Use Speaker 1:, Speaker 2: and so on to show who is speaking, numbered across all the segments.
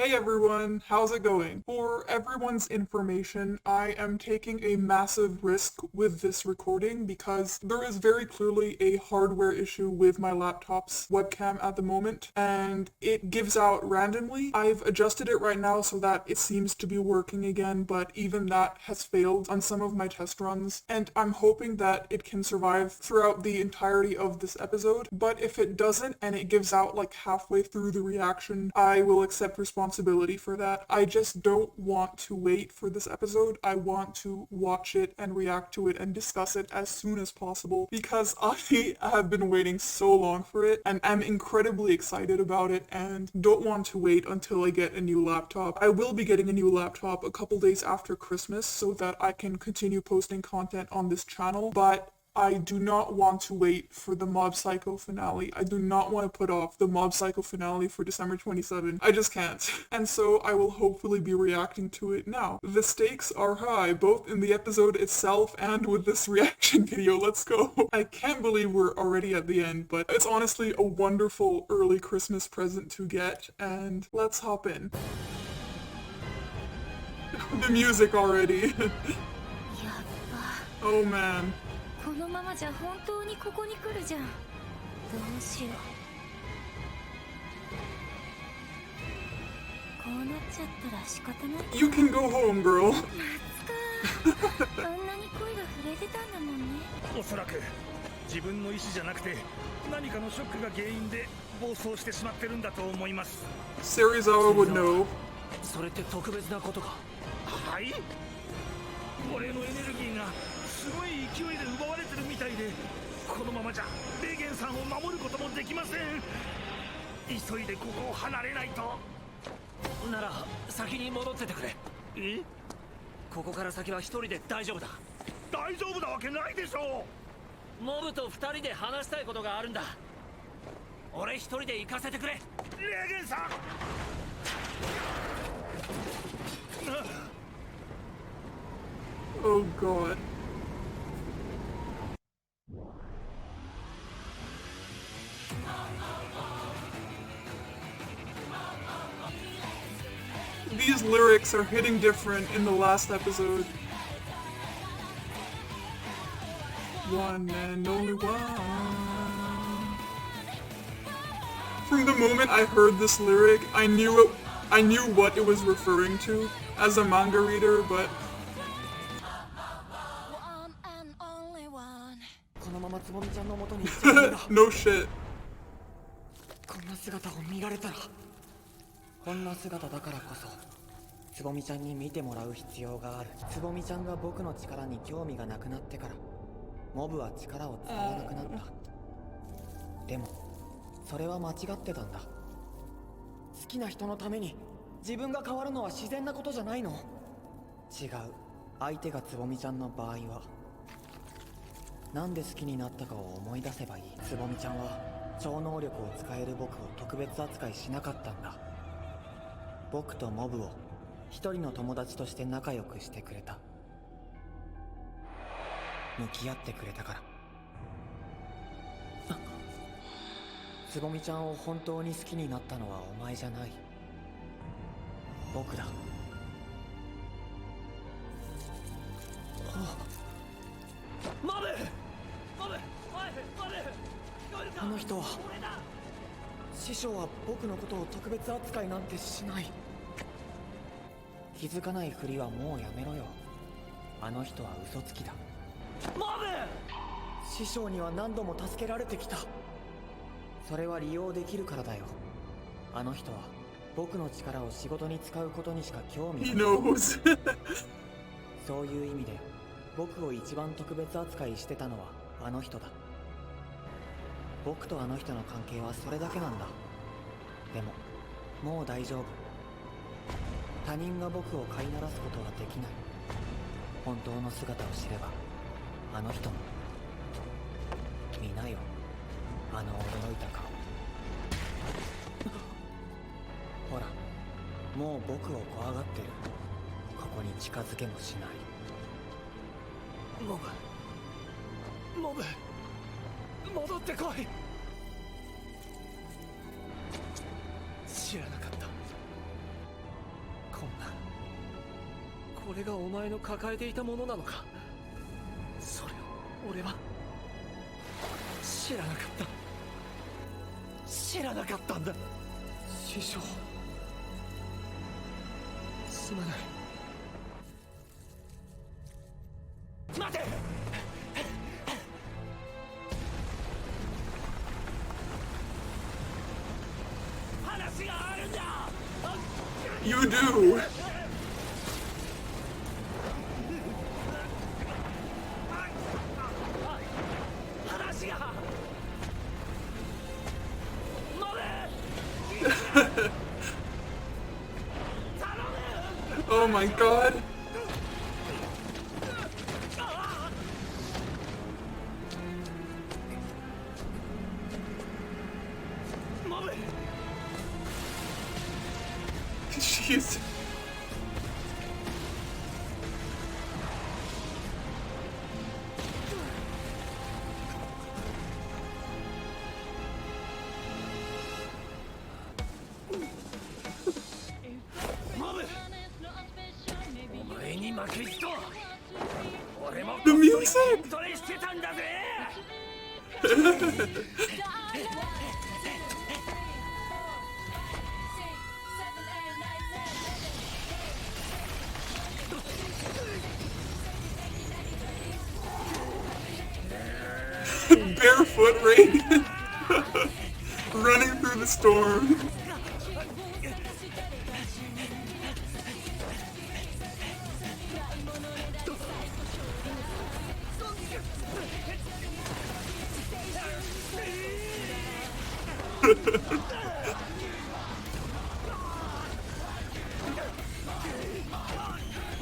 Speaker 1: Hey everyone, how's it going? For everyone's information, I am taking a massive risk with this recording because there is very clearly a hardware issue with my laptop's webcam at the moment, and it gives out randomly. I've adjusted it right now so that it seems to be working again, but even that has failed on some of my test runs, and I'm hoping that it can survive throughout the entirety of this episode. But if it doesn't and it gives out like halfway through the reaction, I will accept responsibility for that. I just don't want to wait for this episode. I want to watch it and react to it and discuss it as soon as possible because I have been waiting so long for it and I'm incredibly excited about it and don't want to wait until I get a new laptop. I will be getting a new laptop a couple days after Christmas so that I can continue posting content on this channel, but I do not want to wait for the Mob Psycho finale. I do not want to put off the Mob Psycho finale for December 27. I just can't. And so I will hopefully be reacting to it now. The stakes are high, both in the episode itself and with this reaction video. Let's go. I can't believe we're already at the end, but it's honestly a wonderful early Christmas present to get, and let's hop in. The music already. Oh man.
Speaker 2: このままじゃ本当にここに来るじゃん。どうしよう。こうなっちゃったら仕方ない。
Speaker 1: You can go home, girl.
Speaker 2: 夏か。あんなに声が震えてたんだもんね。
Speaker 3: おそらく自分の意思じゃなくて何かのショックが原因で暴走してしまってるんだと思います。
Speaker 1: Serizawa would know.
Speaker 3: それって特別なことか。はい。俺のエネルギーがすごい勢いで奪われてるみたいで、このままじゃレゲンさんを守ることもできません。急いでここを離れないと。なら先に戻っててくれ。え？ここから先は一人で大丈夫だ。大丈夫なわけないでしょう。モブと二人で話したいことがあるんだ。俺一人で行かせてくれ。レゲンさん。
Speaker 1: Oh god. These lyrics are hitting different in the last episode. One and only one. From the moment I heard this lyric, I knew what it was referring to as a manga reader, but no shit.
Speaker 4: こんな姿を見られたら、こんな姿だからこそつぼみちゃんに見てもらう必要がある。つぼみちゃんが僕の力に興味がなくなってからモブは力を使わなくなった。でもそれは間違ってたんだ。好きな人のために自分が変わるのは自然なことじゃないの。違う。相手がつぼみちゃんの場合はなんで好きになったかを思い出せばいい。つぼみちゃんは超能力を使える僕を特別扱いしなかったんだ。僕とモブを一人の友達として仲良くしてくれた。向き合ってくれたから。つぼみちゃんを本当に好きになったのはお前じゃない。僕だ。モブ！モブ！おい！モブ！あの人は師匠は僕のことを特別扱いなんてしない。気づかないふりはもうやめろよ。あの人は嘘つきだ。モブ！師匠には何度も助けられてきた。それは利用できるからだよ。あの人は僕の力を仕事に使うことにしか興味がない。そういう意味で僕を一番特別扱いしてたのはあの人だ。僕とあの人の関係はそれだけなんだ。でももう大丈夫。他人が僕を飼いならすことはできない。本当の姿を知ればあの人も。見なよ、あの驚いた顔。ほら、もう僕を怖がってる。ここに近づけもしない。モブ、モブ、戻ってこい。知らなかった。これがお前の抱えていたものなのか。それを俺は知らなかったんだ。師匠、すまない。待て。話があるんだ。
Speaker 1: You do.
Speaker 4: 話が。
Speaker 1: Oh my god. Jeez. The music! Barefoot Reagan running through the storm.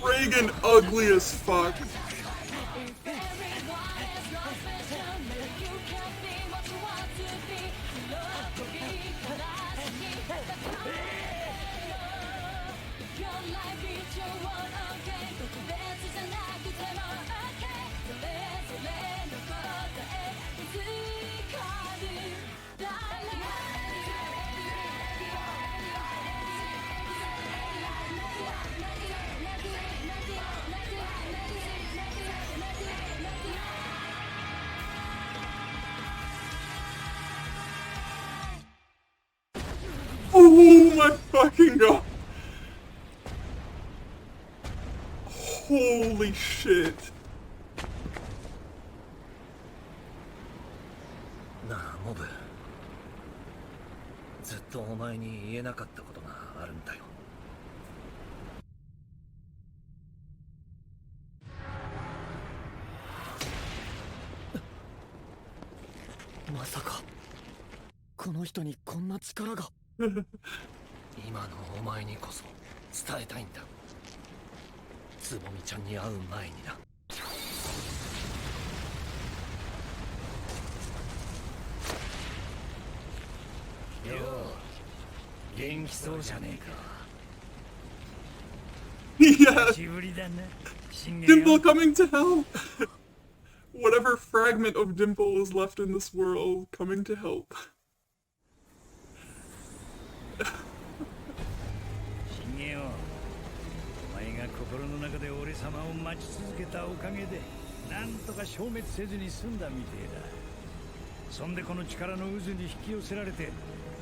Speaker 1: Reagan ugly as fuck. Oh my fucking god. Holy shit.
Speaker 3: なあモブ、ずっとお前に言えなかったことがあるんだよ。
Speaker 4: まさかこの人にこんな力が。
Speaker 3: 今のお前にこそ伝えたいんだ。つぼみちゃんに会う前にな。よう、元気そうじゃねえか。
Speaker 1: Yeah.
Speaker 3: 久しぶりだな、信玄。
Speaker 1: Dimple coming to help. Whatever fragment of Dimple is left in this world coming to help.
Speaker 3: 信玄よ、お前が心の中で俺様を待ち続けたおかげでなんとか消滅せずに済んだみてえだ。そんでこの力の渦に引き寄せられて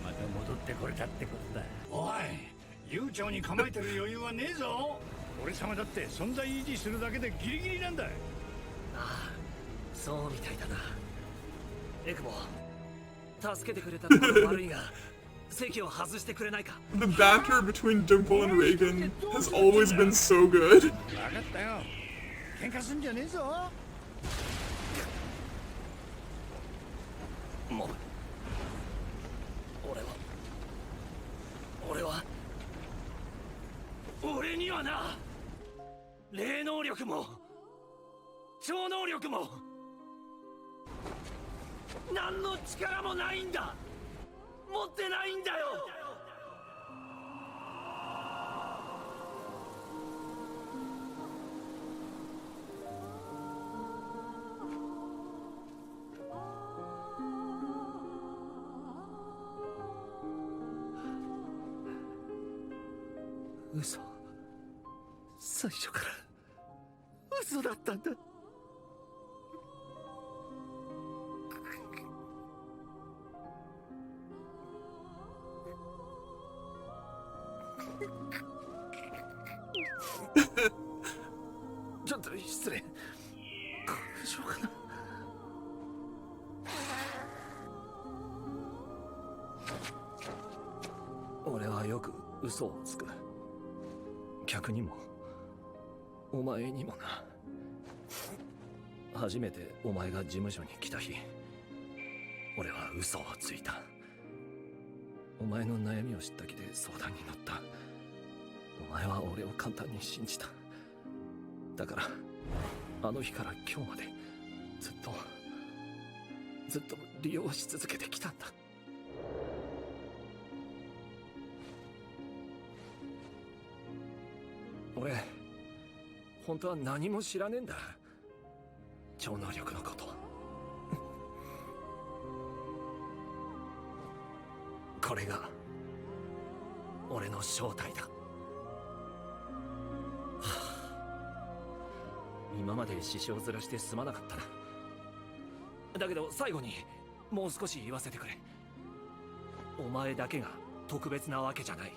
Speaker 3: また戻ってこれたってことだ。おい、悠長に構えてる余裕はねえぞ。俺様だって存在維持するだけでギリギリなんだ。
Speaker 4: ああ、そうみたいだな。エクボ、助けてくれたところ悪いが席を外してくれないか。
Speaker 1: The banter between Dimple and Reagan has always been so good.
Speaker 3: 分かったよ、喧嘩すんじゃねえぞ。
Speaker 4: もう俺にはな、霊能力も超能力も何の力もないんだ。持ってないんだよ。嘘。
Speaker 3: 最初から嘘だったんだ。ちょっと失礼。花粉症かな。俺はよく嘘をつく。客にもお前にもな。初めてお前が事務所に来た日、俺は嘘をついた。お前の悩みを知った気で相談に乗った。お前は俺を簡単に信じた。だからあの日から今日までずっと利用し続けてきたんだ。俺本当は何も知らねえんだ、超能力のこと。これが俺の正体だ。今まで支障ずらしてすまなかったな。だけど最後にもう少し言わせてくれ。お前だけが特別なわけじゃない。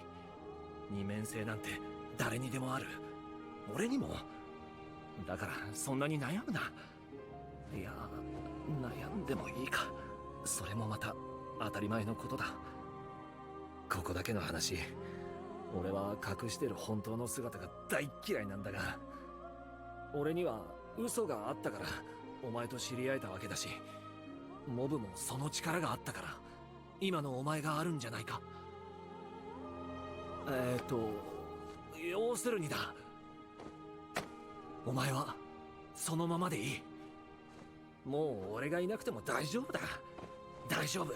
Speaker 3: 二面性なんて誰にでもある。俺にも。だからそんなに悩むな。いや、悩んでもいいか。それもまた当たり前のことだ。ここだけの話、俺は隠してる本当の姿が大嫌いなんだが、俺には嘘があったからお前と知り合えたわけだし、モブもその力があったから今のお前があるんじゃないか。要するにだ、お前はそのままでいい。もう俺がいなくても大丈夫だ。大丈夫。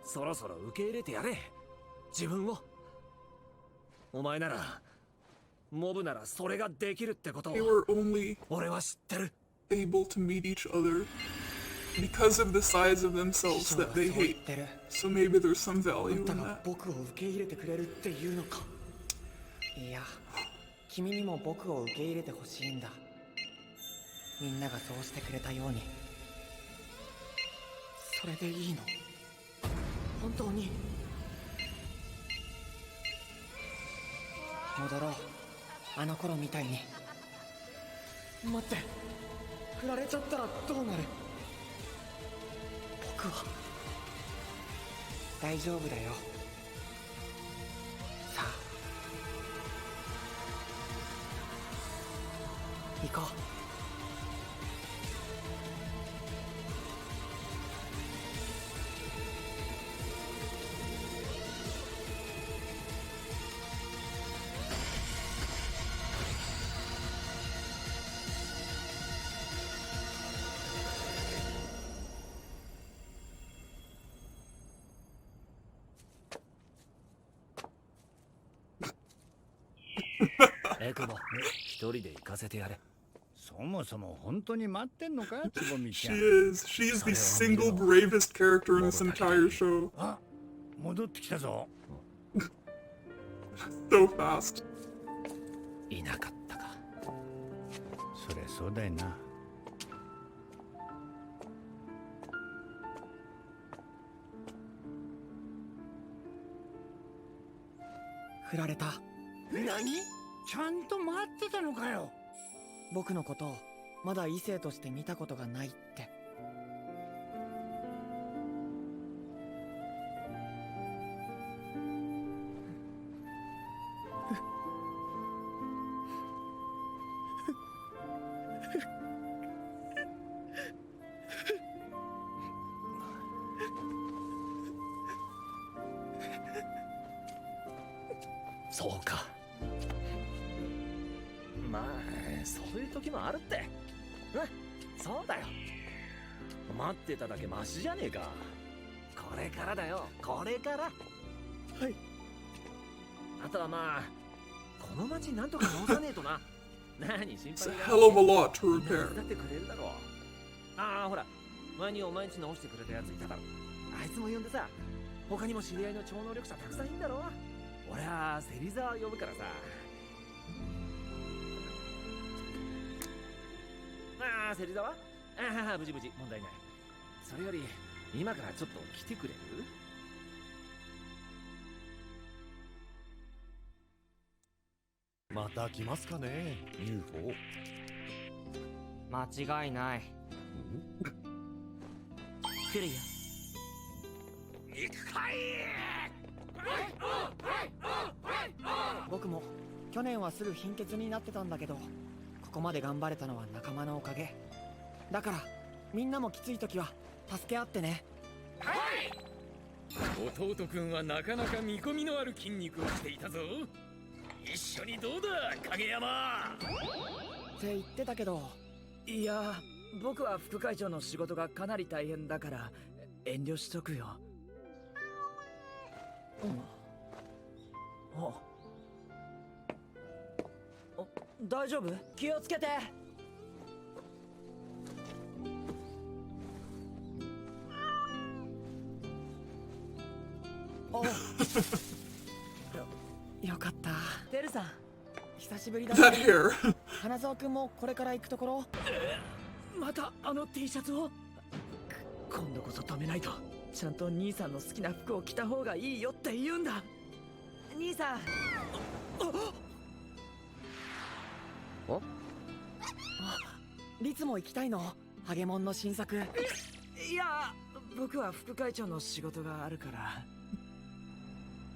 Speaker 3: そろそろ受け入れてやれ、自分を。お前なら、モブならそれができるってことを
Speaker 1: They were only
Speaker 3: 俺は知ってる。
Speaker 1: able to meet each other because of the sides of themselves that they
Speaker 4: そう言
Speaker 1: hate.
Speaker 4: ってる。
Speaker 1: So maybe there's some
Speaker 4: あ
Speaker 1: value
Speaker 4: ん
Speaker 1: in
Speaker 4: たが
Speaker 1: that.
Speaker 4: 僕を受け入れてくれるっていうのか。いや、君にも僕を受け入れてほしいんだ。みんながそうしてくれたように。それでいいの？本当に？戻ろう、あの頃みたいに。待って、振られちゃったらどうなる？僕は大丈夫だよ。さあ行こう。
Speaker 3: エクボ、一人で行かせてやれ。
Speaker 5: そもそも本当に待ってんのか、つぼみち
Speaker 1: She
Speaker 5: ゃん。
Speaker 1: is. She's the single bravest character in this entire show.
Speaker 5: あ、戻ってきたぞ。
Speaker 1: So fast.
Speaker 3: いなかったか。
Speaker 5: そりゃそうだよな。
Speaker 4: 振られた。
Speaker 5: 何？ちゃんと待ってたのかよ。
Speaker 4: 僕のことをまだ異性として見たことがないって。
Speaker 3: そうか。まあそういう時もあるって。うん、そうだよ。待ってただけマシじゃねえか。これからだよ、これから。はい。あとはまあこの町なんとか直さねえとな。何心
Speaker 1: It's a
Speaker 3: 配だ。
Speaker 1: hell of a lot to
Speaker 3: みんな
Speaker 1: repair.
Speaker 3: 手伝ってくれるだろう。ああほら、前にお前んち直してくれたやついただろ。あいつも呼んでさ、他にも知り合いの超能力者たくさんいんだろ。俺は芹沢呼ぶからさ。
Speaker 6: ああ、芹沢？ああ、無事無事、問題ない。それより、今からちょっと来てくれる？
Speaker 7: また来ますかね UFO。
Speaker 4: 間違いない。来るよ。
Speaker 3: 行くかい。
Speaker 4: 僕も去年はすぐ貧血になってたんだけど、ここまで頑張れたのは仲間のおかげだから、みんなもきつい時は助け合ってね。
Speaker 8: 弟くんはなかなか見込みのある筋肉をしていたぞ。一緒にどうだ影山
Speaker 4: って言ってたけど。
Speaker 6: いや、僕は副会長の仕事がかなり大変だから遠慮しとくよ。大丈夫？気をつけて。よかった。テルさん、久しぶりだね。
Speaker 1: That hair.
Speaker 4: 花沢君もこれから行くところ？
Speaker 6: またあの T シャツを？今度こそ止めないと。ちゃんと兄さんの好きな服を着た方がいいよって言うんだ。兄さん。
Speaker 4: リツも行きたいの？ハゲモンの新作。
Speaker 6: いや、僕は副会長の仕事があるから。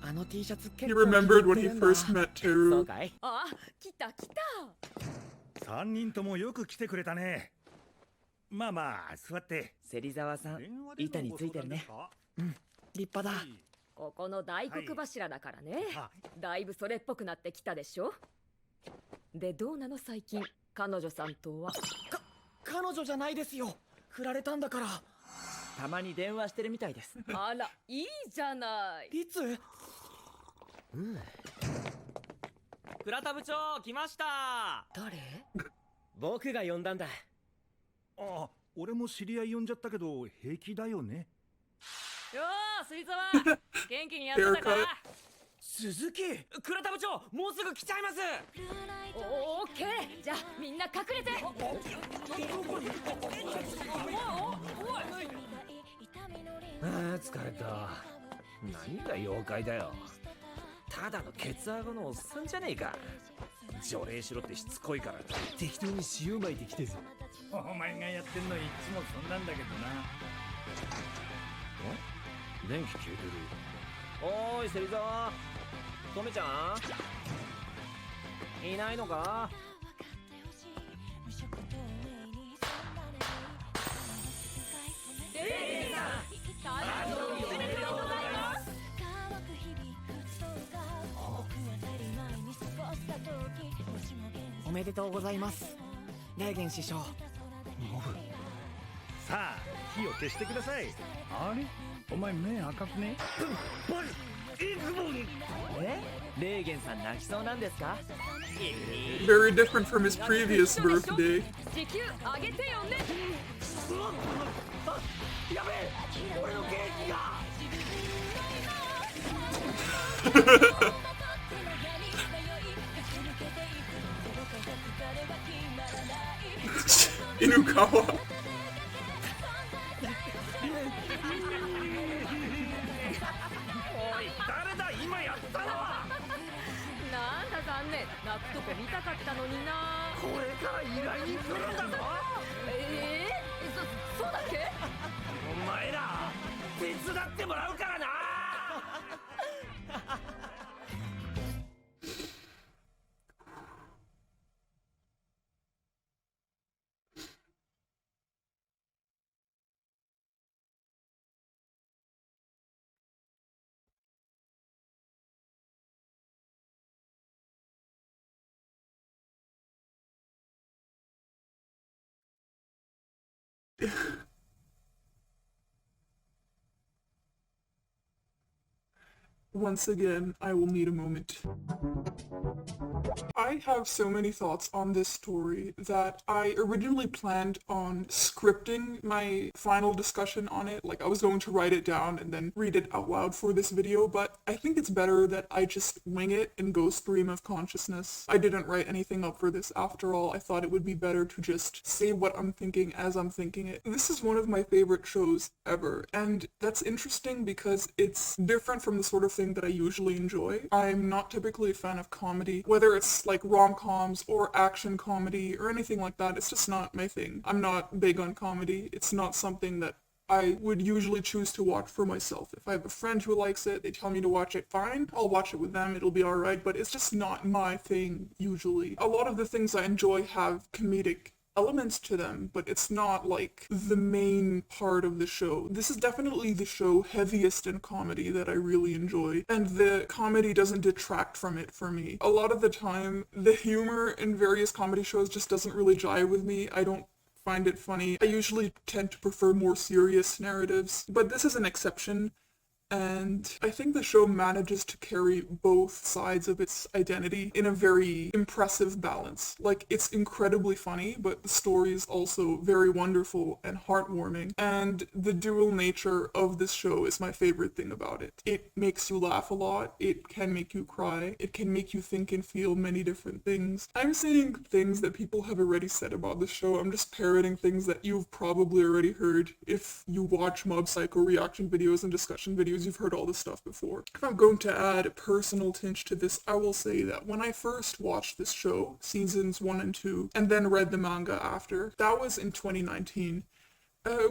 Speaker 4: あの T シャツ
Speaker 1: He
Speaker 4: 結構
Speaker 1: remembered when he
Speaker 4: 気に入ってるんだ。
Speaker 1: first met
Speaker 6: そう
Speaker 1: Teru.
Speaker 6: かい？
Speaker 2: あ、来た来た。
Speaker 3: 3人ともよく来てくれたね。まあまあ座って。
Speaker 6: 芹沢さん、板についてるね。
Speaker 4: 立派だ。
Speaker 9: ここの大黒柱だからね。だいぶそれっぽくなってきたでしょ。で、どうなの最近、彼女さんとは。
Speaker 4: 彼女じゃないですよ。振られたんだから。
Speaker 6: たまに電話してるみたいです。
Speaker 9: あら、いいじゃない。
Speaker 4: リツ？
Speaker 10: 倉田部長来ました。
Speaker 9: 誰？
Speaker 10: 僕が呼んだんだ。
Speaker 3: あ、俺も知り合い呼んじゃったけど平気だよね。
Speaker 9: よー、芹沢元気にやってたか？
Speaker 1: Haircut.
Speaker 10: 鈴木、倉田部長もうすぐ来ちゃいます。
Speaker 9: オッケー、じゃあみんな隠れて。
Speaker 6: ああ、疲れた。何が妖怪だよ。ただのケツアゴのおっさんじゃねえか。除霊しろってしつこいから適当に塩撒いてきてる。
Speaker 3: お前がやってんのいつもそんなんだけどな。
Speaker 6: 電気消えてる。おーい、芹沢。とめちゃんいないのか？
Speaker 4: おめでとうございます、レーゲン師匠。
Speaker 3: さあ火を消してください。あれ、お前目赤くね？
Speaker 6: レーゲンさん泣きそうなんですか？
Speaker 1: Very different from his previous birthday.
Speaker 9: 時給上げてよね。
Speaker 3: やべえ、俺のケーキが。
Speaker 1: Inukawa.
Speaker 3: おい、誰だ今やったのは。
Speaker 9: なんだ残念、泣くとこ見たかったのにな。
Speaker 3: これから依頼に来るんだぞ。
Speaker 9: そうだっけ？
Speaker 3: お前ら手伝ってもらうからな。
Speaker 1: Once again, I will need a moment. I I have so many thoughts on this story that I originally planned on scripting my final discussion on it. Like, I was going to write it down and then read it out loud for this video, but I think it's better that I just wing it and go stream of consciousness. I didn't write anything up for this after all. I thought it would be better to just say what I'm thinking as I'm thinking it. This is one of my favorite shows ever, and that's interesting because it's different from the sort of thing that I usually enjoy. I'm not typically a fan of comedy, whether it's like rom-coms or action comedy or anything like that. It's just not my thing. I'm not big on comedy. It's not something that I would usually choose to watch for myself. If I have a friend who likes it, they tell me to watch it, fine, I'll watch it with them, it'll be alright, but it's just not my thing usually. A lot of the things I enjoy have comedic elements to them, but it's not like the main part of the show. This is definitely the show heaviest in comedy that I really enjoy, and the comedy doesn't detract from it for me. A lot of the time, the humor in various comedy shows just doesn't really jive with me. I don't find it funny. I usually tend to prefer more serious narratives, but this is an exception. And I think the show manages to carry both sides of its identity in a very impressive balance. Like, it's incredibly funny, but the story is also very wonderful and heartwarming. And the dual nature of this show is my favorite thing about it. It makes you laugh a lot, it can make you cry, it can make you think and feel many different things. I'm saying things that people have already said about the show. I'm just parroting things that you've probably already heard. If you watch Mob Psycho reaction videos and discussion videos, you've heard all this stuff before. If I'm going to add a personal tinge to this, I will say that when I first watched this show, seasons 1 and 2, and then read the manga after, that was in 2019,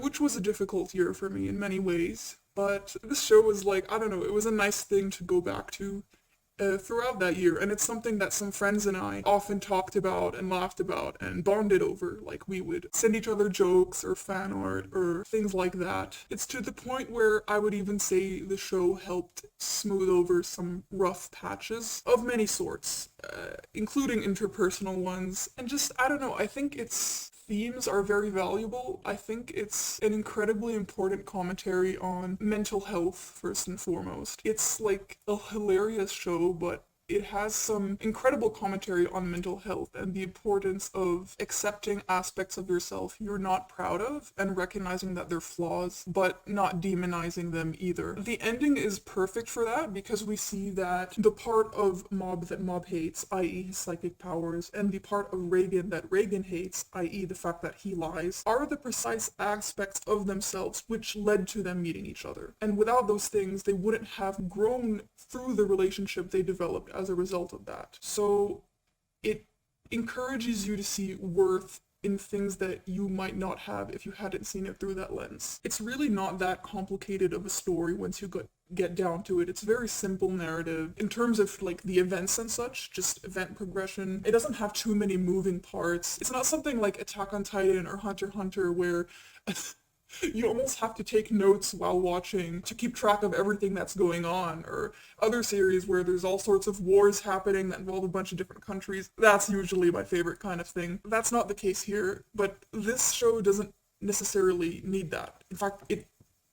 Speaker 1: which was a difficult year for me in many ways, but this show was like, I don't know, it was a nice thing to go back to throughout that year, and it's something that some friends and I often talked about and laughed about and bonded over. Like, we would send each other jokes or fan art or things like that. It's to the point where I would even say the show helped smooth over some rough patches of many sorts, including interpersonal ones, and just, I don't know, I think its themes are very valuable. I think it's an incredibly important commentary on mental health, first and foremost. It's like a hilarious show, but it has some incredible commentary on mental health and the importance of accepting aspects of yourself you're not proud of and recognizing that they're flaws, but not demonizing them either. The ending is perfect for that because we see that the part of Mob that Mob hates, i.e. his psychic powers, and the part of Reagan that Reagan hates, i.e. the fact that he lies, are the precise aspects of themselves which led to them meeting each other. And without those things, they wouldn't have grown through the relationship they developed as a result of that. So it encourages you to see worth in things that you might not have if you hadn't seen it through that lens. It's really not that complicated of a story once you get down to it. It's a very simple narrative in terms of like the events and such, just event progression. It doesn't have too many moving parts. It's not something like Attack on Titan or Hunter x Hunter where you almost have to take notes while watching to keep track of everything that's going on, or other series where there's all sorts of wars happening that involve a bunch of different countries. That's usually my favorite kind of thing. That's not the case here, but this show doesn't necessarily need that. In fact, it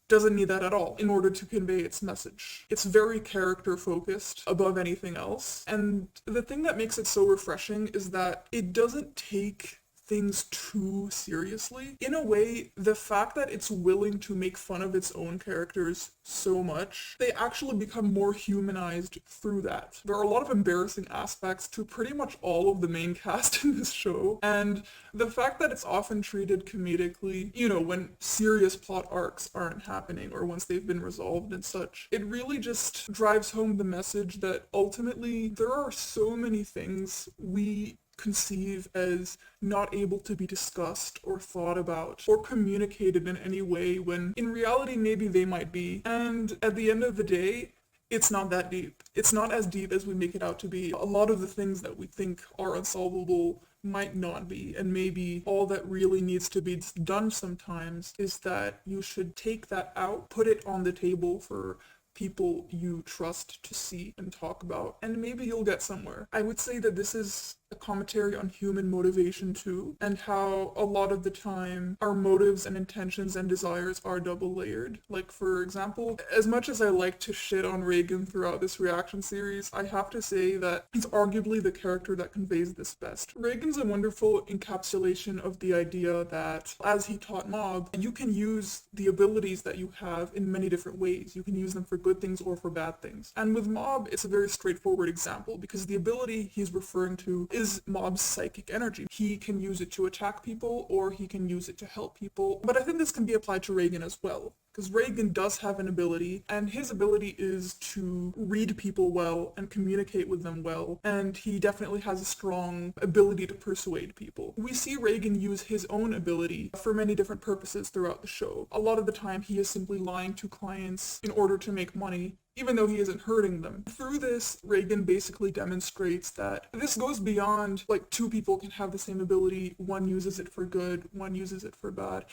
Speaker 1: doesn't need that at all in order to convey its message. It's very character focused above anything else, and the thing that makes it so refreshing is that it doesn't take things too seriously. In a way, the fact that it's willing to make fun of its own characters so much, they actually become more humanized through that. There are a lot of embarrassing aspects to pretty much all of the main cast in this show, and the fact that it's often treated comedically, you know, when serious plot arcs aren't happening or once they've been resolved and such, it really just drives home the message that ultimately there are so many things we conceive as not able to be discussed or thought about or communicated in any way when in reality maybe they might be. And at the end of the day, it's not that deep. It's not as deep as we make it out to be. A lot of the things that we think are unsolvable might not be, and maybe all that really needs to be done sometimes is that you should take that out, put it on the table for people you trust to see and talk about, and maybe you'll get somewhere. I would say that this is a commentary on human motivation too, and how a lot of the time our motives and intentions and desires are double layered. Like, for example, as much as I like to shit on Reagan throughout this reaction series, I have to say that he's arguably the character that conveys this best. Reagan's a wonderful encapsulation of the idea that, as he taught Mob, you can use the abilities that you have in many different ways. You can use them for good things or for bad things. And with Mob, it's a very straightforward example, because the ability he's referring to is Mob's psychic energy. He can use it to attack people, or he can use it to help people. But I think this can be applied to Reagan as well, because Reagan does have an ability, and his ability is to read people well and communicate with them well, and he definitely has a strong ability to persuade people. We see Reagan use his own ability for many different purposes throughout the show. A lot of the time he is simply lying to clients in order to make money, even though he isn't hurting them. Through this, Reagan basically demonstrates that this goes beyond, like, two people can have the same ability, one uses it for good, one uses it for bad.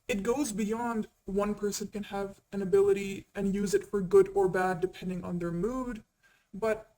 Speaker 1: It goes beyond one person can have an ability and use it for good or bad depending on their mood, but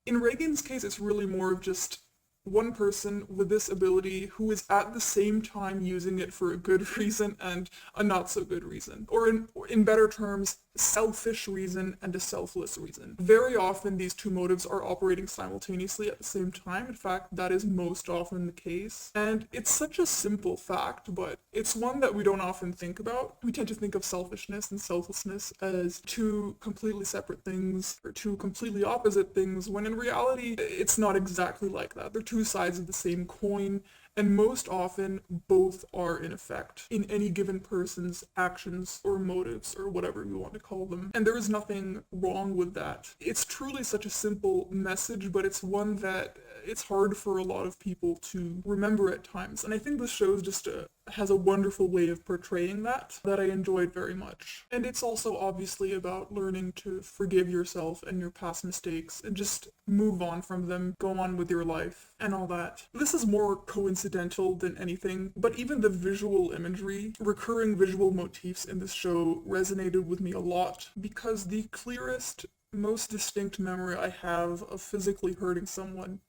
Speaker 1: in Reagan's case, it's really more of just one person with this ability who is at the same time using it for a good reason and a not so good reason. Or in better terms, selfish reason and a selfless reason. Very often these two motives are operating simultaneously at the same time. In fact, that is most often the case. And it's such a simple fact, but it's one that we don't often think about. We tend to think of selfishness and selflessness as two completely separate things, or two completely opposite things, when in reality, it's not exactly like that. They're two sides of the same coin, and most often both are in effect in any given person's actions or motives or whatever you want to call them. And there is nothing wrong with that. It's truly such a simple message, but it's one that it's hard for a lot of people to remember at times. And I think this show just has a wonderful way of portraying that I enjoyed very much. And it's also obviously about learning to forgive yourself and your past mistakes and just move on from them, go on with your life and all that. This is more coincidental than anything, but even the visual imagery, recurring visual motifs in this show resonated with me a lot, because the clearest, most distinct memory I have of physically hurting someone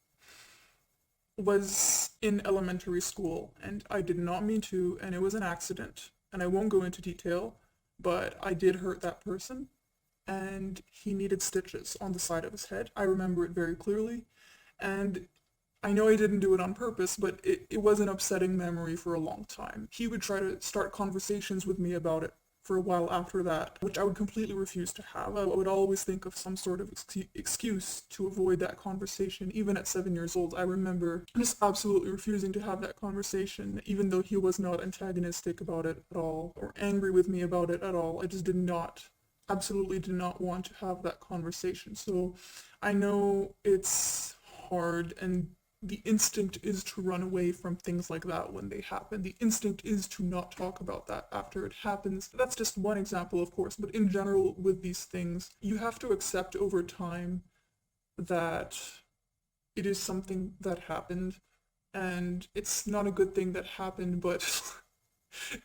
Speaker 1: was in elementary school, and I did not mean to, and it was an accident, and I won't go into detail, but I did hurt that person, and he needed stitches on the side of his head. I remember it very clearly, and I know I didn't do it on purpose, but it was an upsetting memory for a long time. He would try to start conversations with me about it for a while after that, which I would completely refuse to have. I would always think of some sort of excuse to avoid that conversation. Even at 7 years old, I remember just absolutely refusing to have that conversation, even though he was not antagonistic about it at all, or angry with me about it at all. I just absolutely did not want to have that conversation. So I know it's hard, and the instinct is to run away from things like that when they happen. The instinct is to not talk about that after it happens. That's just one example, of course, but in general with these things, you have to accept over time that it is something that happened, and it's not a good thing that happened, but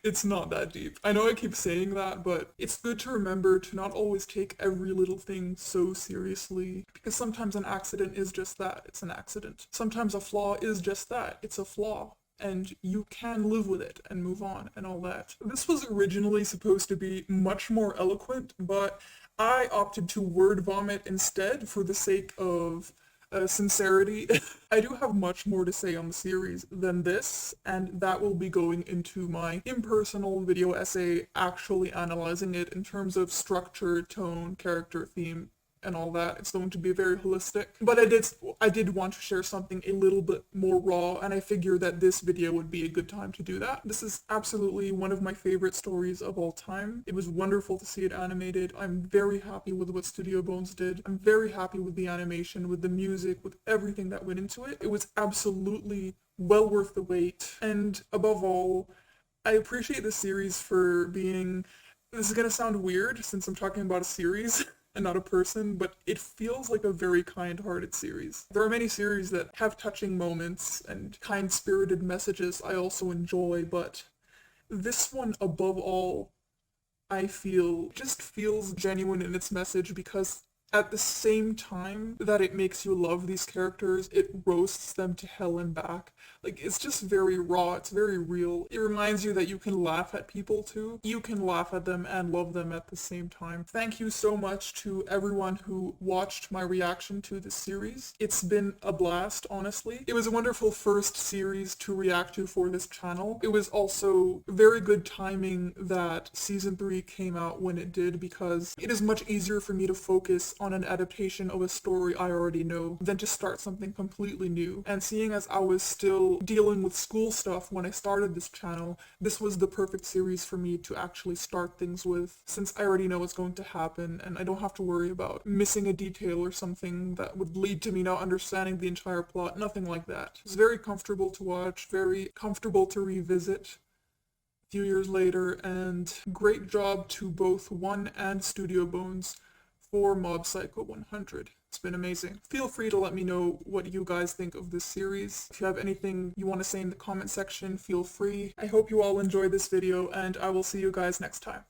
Speaker 1: it's not that deep. I know I keep saying that, but it's good to remember to not always take every little thing so seriously, because sometimes an accident is just that, it's an accident. Sometimes a flaw is just that, it's a flaw, and you can live with it and move on and all that. This was originally supposed to be much more eloquent, but I opted to word vomit instead for the sake of sincerity. I do have much more to say on the series than this, and that will be going into my impersonal video essay actually analyzing it in terms of structure, tone, character, theme, and all that. It's going to be very holistic, but I did want to share something a little bit more raw, and I figured that this video would be a good time to do that. This is absolutely one of my favorite stories of all time. It was wonderful to see it animated. I'm very happy with what Studio Bones did. I'm very happy with the animation, with the music, with everything that went into it. It was absolutely well worth the wait, and above all, I appreciate the series for being, this is gonna sound weird since I'm talking about a series and not a person, but it feels like a very kind-hearted series. There are many series that have touching moments and kind-spirited messages I also enjoy, but this one, above all, I feel just feels genuine in its message, because at the same time that it makes you love these characters, it roasts them to hell and back. Like, it's just very raw, it's very real. It reminds you that you can laugh at people too. You can laugh at them and love them at the same time. Thank you so much to everyone who watched my reaction to this series. It's been a blast, honestly. It was a wonderful first series to react to for this channel. It was also very good timing that season 3 came out when it did, because it is much easier for me to focus on an adaptation of a story I already know than to start something completely new. And seeing as I was still dealing with school stuff when I started this channel, this was the perfect series for me to actually start things with, since I already know what's going to happen and I don't have to worry about missing a detail or something that would lead to me not understanding the entire plot. Nothing like that. It's very comfortable to watch, very comfortable to revisit a few years later, and great job to both One and Studio Bones for Mob Psycho 100. It's been amazing. Feel free to let me know what you guys think of this series. If you have anything you want to say in the comment section, feel free. I hope you all enjoyed this video, and I will see you guys next time.